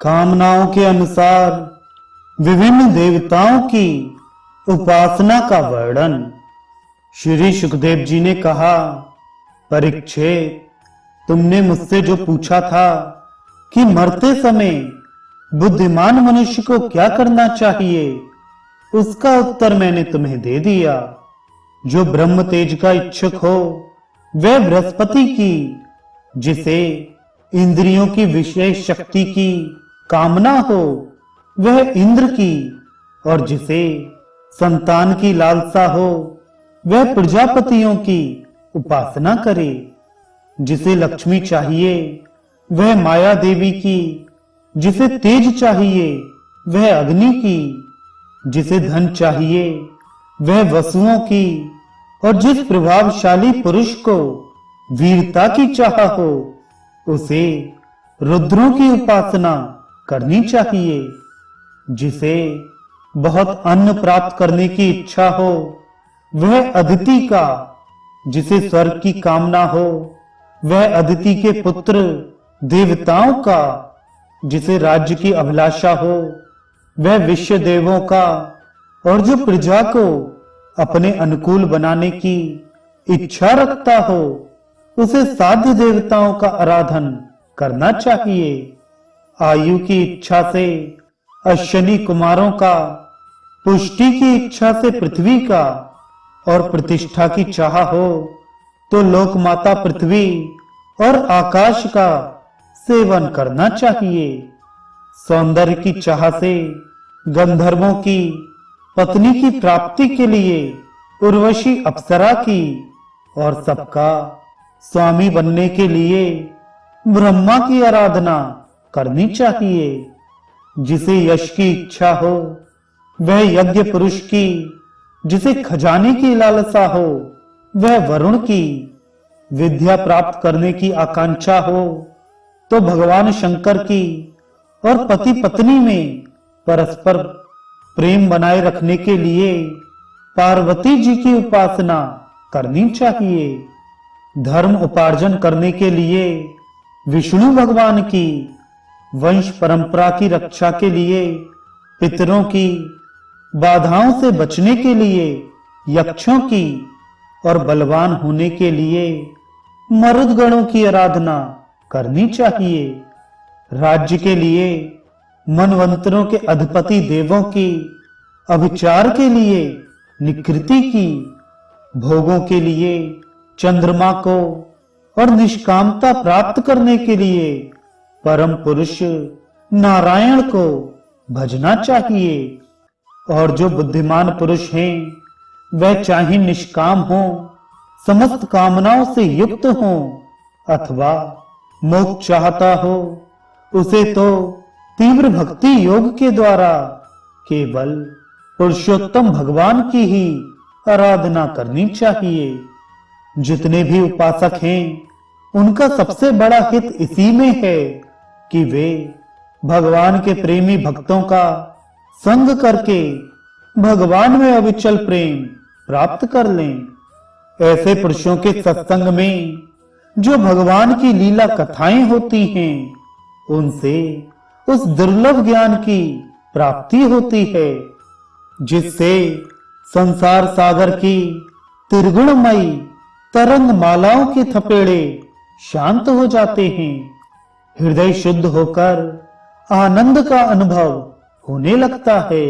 कामनाओं के अनुसार विभिन्न देवताओं की उपासना का वर्णन। श्री सुखदेव जी ने कहा, परीक्षित, तुमने मुझसे जो पूछा था कि मरते समय बुद्धिमान मनुष्य को क्या करना चाहिए, उसका उत्तर मैंने तुम्हें दे दिया। जो ब्रह्म तेज का इच्छुक हो वह बृहस्पति की, जिसे इंद्रियों की विशेष शक्ति की कामना हो वह इंद्र की, और जिसे संतान की लालसा हो वह प्रजापतियों की उपासना करे। जिसे लक्ष्मी चाहिए वह माया देवी की, जिसे तेज चाहिए वह अग्नि की, जिसे धन चाहिए वह वसुओं की, और जिस प्रभावशाली पुरुष को वीरता की चाह हो उसे रुद्रों की उपासना करनी चाहिए। जिसे बहुत अन्न प्राप्त करने की इच्छा हो वह अदिति का, जिसे स्वर्ग की कामना हो वह अदिति के पुत्र देवताओं का, जिसे राज्य की अभिलाषा हो वह विश्व देवों का, और जो प्रजा को अपने अनुकूल बनाने की इच्छा रखता हो उसे साध्य देवताओं का आराधन करना चाहिए। आयु की इच्छा से अश्विनी कुमारों का, पुष्टि की इच्छा से पृथ्वी का, और प्रतिष्ठा की चाह हो तो लोक माता पृथ्वी और आकाश का सेवन करना चाहिए। सौंदर्य की चाह से गंधर्वों की पत्नी की प्राप्ति के लिए उर्वशी अप्सरा की, और सबका स्वामी बनने के लिए ब्रह्मा की आराधना करनी चाहिए। जिसे यश की इच्छा हो वह यज्ञ पुरुष की, जिसे खजाने की लालसा हो वह वरुण की, विद्या प्राप्त करने की आकांक्षा हो तो भगवान शंकर की, और पति पत्नी में परस्पर प्रेम बनाए रखने के लिए पार्वती जी की उपासना करनी चाहिए। धर्म उपार्जन करने के लिए विष्णु भगवान की, वंश परंपरा की रक्षा के लिए पितरों की, बाधाओं से बचने के लिए यक्षों की, और बलवान होने के लिए मरुदगणों की आराधना करनी चाहिए। राज्य के लिए मनवंतरों के अधिपति देवों की, अभिचार के लिए निकृति की, भोगों के लिए चंद्रमा को, और निष्कामता प्राप्त करने के लिए परम पुरुष नारायण को भजना चाहिए। और जो बुद्धिमान पुरुष हैं वह चाहे निष्काम हो, समस्त कामनाओं से युक्त हो, अथवा मोक्ष चाहता हो, उसे तो तीव्र भक्ति योग के द्वारा केवल पुरुषोत्तम भगवान की ही आराधना करनी चाहिए। जितने भी उपासक हैं उनका सबसे बड़ा हित इसी में है कि वे भगवान के प्रेमी भक्तों का संग करके भगवान में अविचल प्रेम प्राप्त कर लें। ऐसे पुरुषों के सत्संग में जो भगवान की लीला कथाएं होती हैं उनसे उस दुर्लभ ज्ञान की प्राप्ति होती है, जिससे संसार सागर की त्रिगुणमयी तरंग मालाओं के थपेड़े शांत हो जाते हैं। हृदय शुद्ध होकर आनंद का अनुभव होने लगता है।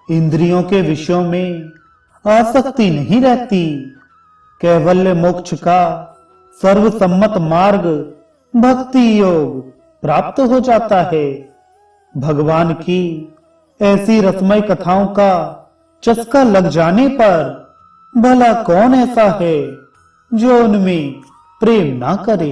इंद्रियों के विषयों में आसक्ति नहीं रहती। कैवल्य मोक्ष का सर्वसम्मत मार्ग भक्ति योग प्राप्त हो जाता है। भगवान की ऐसी रसमय कथाओं का चस्का लग जाने पर भला कौन ऐसा है जो उनमें प्रेम ना करे।